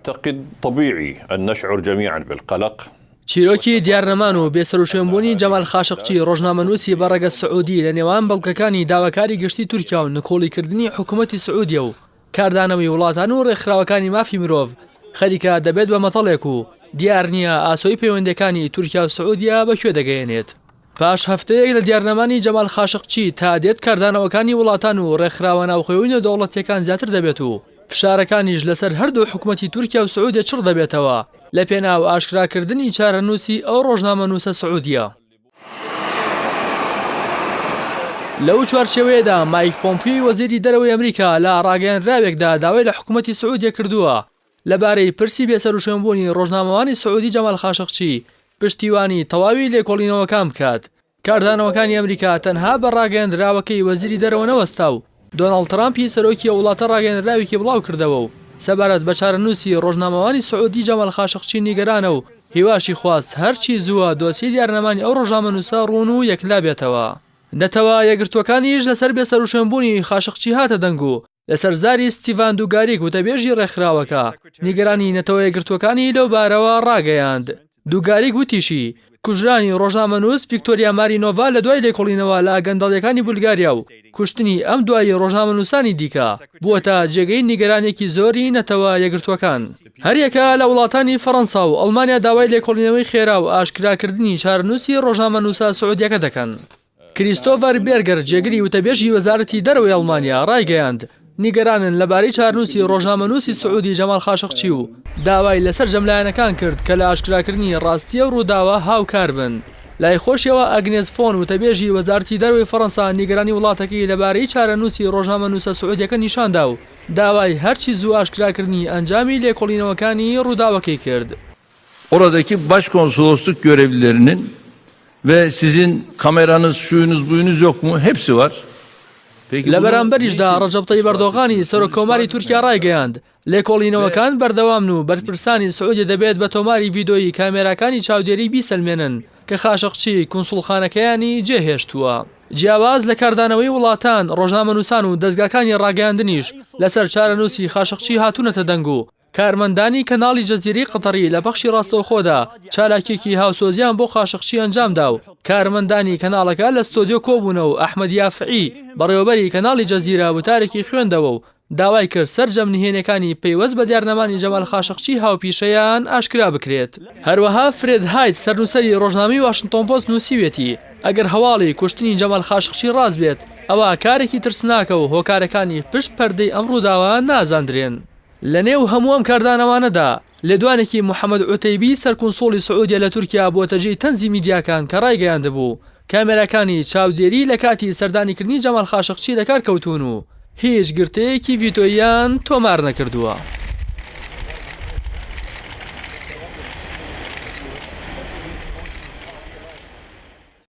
أعتقد طبيعي أن نشعر جميعا بالقلق. چیرۆکی دیارنەمان و بێسەروشوێنبوونی جەمال خاشقچی ڕۆژنامەنووسی بەڕێگە سعودی لە نێوان بەڵگەکانی داواکاری گشتی تورکیا و نکۆڵیکردنی حکوومەتی سعودیە و کاردانەوەی وڵاتان و ڕێکخراوەکانی مافی مرۆڤ خەریکە دەبێت بە مەتەڵێک و دیار نییە ئاسۆی پەیوەندەکانی تورکیا و سعودیا بەکوێ دەگەیەنێت. پاش هەفتەیەک لە دیارنەمانی جەمال خاشقچی تا دێت کاردانەوەکانی وڵاتان و ڕێکخراوە ناوخۆیی نێودەوڵەتیەکان زیاتر دەبێت و فشارەکانیش لەسەر هەردوو حکوومەتی تورکیا و سعودیا چڕ دەبێتەوە لە پێناو ئاشکراکردنی چارەنووسی ئەو ڕۆژنامەنووسە سعودیە. لەو چوارچێوەیەدا مایک پۆمپیۆی وەزیری دەرەوەی ئەمریکا لە ڕاگەیاندراوێکدا داوای لە حکوومەتی سعودیا کردووە لەبارەی پرسی بێسەروشوێنبوونی ڕۆژنامەوانی سعودی جەمال خاشقچی پشتیوانی تەواوی لێکۆڵینەوەکان بکات. کاردانەوەکانی ئەمریکا تەنها بە ڕاگەیاندراوەکەی وەزیری دەرەوە نەوەستا و دۆناڵد ترامپی سەرۆکی وڵاتە ڕاگەیاندراوێکی بڵاو کردەوە و سەبارەت بە چارەنووسی ڕۆژنامەوانی سعودی جەمال خاشقچی نیگەرانە و هیواشی خواست هەرچی زووە دۆسی دیارنەمانی ئەو ڕۆژنامەنووسە ڕوون و یەکلا بێتەوە. دەتەوە یەکگرتوەکانیش لەسەر بێسەروشوێنبوونی خاشقچی هاتە دەنگ و لەسەر زاری ستیڤان دووگاریک وتەبێژی ڕێکخراوەکە نیگەرانی نەتەوە یەکگرتوەکانی لەو بارەوە ڕاگەیاند. دووگاریک وتیشی کوژرانی ڕۆژنامەنووس ڤیکتۆریا مارینۆڤا لە دوای لێکۆڵینەوە لە ئاگەندەڵیەکانی بولگاریا و کوشتنی ئەم دوای ڕۆژنامەنووسانی دیکە بووەتە جێگەی نیگەرانێکی زۆری نەتەوە یەکگرتوەکان. هەریەکە لە وڵاتانی فەڕەنسا و ئەڵمانیا داوای لێکۆڵینەوەی خێرا و ئاشکراکردنی چارەنووسی ڕۆژنامەنووسە سعودیەکە دەکەن. کریستۆفەر بێرگەر جێگری وتەبێژی وەزارەتی دەرەوەی ئەڵمانیا ڕایگەیاند نیگەرانن لەبارەی چارەنووسی ڕۆژنامەنووسی سعودی جەمال خاشقچی و داوای لەسەر جەملایەنەکان کرد کە لە ئاشکراکردنی ڕاستیە و ڕووداوە هاوکار بن. لای خۆشیەوە ئەگنێز فۆن وتەبێژی وەزارەتی دەرەوەی فەڕەنسا نیگەرانی وڵاتەکەی لەبارەی چارەنووسی ڕۆژنامەنووسە سعودیەکە نیشاندا و داوای هەرچی زوو ئاشکراکردنی ئەنجامی لێکۆڵینەوەکانی ڕووداوەکەی کرد. Oradaki başkonsolosluk görevlilerinin ve sizin kameranız, şuyunuz, buyunuz yok mu? Hepsi var. لە بەرامبەریشدا ڕەجەب تەیب ئەردۆغانی سەرۆکۆماری تورکیا ڕایگەیاند لێکۆڵینەوەکان بەردەوامن و بەرپرسانی سعودی دەبێت بە تۆماری ڤیدۆیی کامێراکانی چاودێری بیسەلمێنن کە خاشقچی کونسوڵخانەکەیانی جێهێشتووە. جیاواز لە کاردانەوەی وڵاتان ڕۆژنامەنووسان و دەستگاکانی ڕاگەیاندنیش لەسەر چارەنووسی خاشقچی هاتوونەتە دەنگ و کارمەندانی کەناڵی جەزیرەی قەتەری لە بەخشی ڕاستەوخۆدا چالاکێکی هاوسۆزیان بۆ خاشقچی ئەنجامدا و کارمەندانی کەناڵەکە لە ستۆدیۆ کۆبوونەوە و ئەحمەد یافعی بەڕێوەبەری کەناڵی جەزیرە وتارێکی خوێندەوە و داوای کرد سەرجەم نهێنەکانی پەیوەست بە دیارنەمانی جەمال خاشقچی هاوپیشەیان ئاشکرا بکرێت. هەروەها فرێد هایت سەرنووسەری ڕۆژنامەی واشنگتۆن پۆست نووسیوێتی ئەگەر هەواڵی کوشتنی جەمال خاشقچی ڕاست بێت ئەوە کارێکی ترسناکە و هۆکارەکانی پشت پەردەی ئەم ڕووداوە نازاندرێن. لە نێو هەموو ئەم کاردانەوانەدا لێدوانێکی محەممەد عوتەیبی سەرکونسۆڵی سعودیا لە تورکیا بۆتەجێی تەنزی میدیاکان کە ڕایگەیاندبوو کامێراکانی چاودێری لە کاتی سەردانیکردنی جەمال خاشقچی لەکار کەوتون و هیچ گرتەیەکی ڤیدۆییان تۆمار نەکردووە.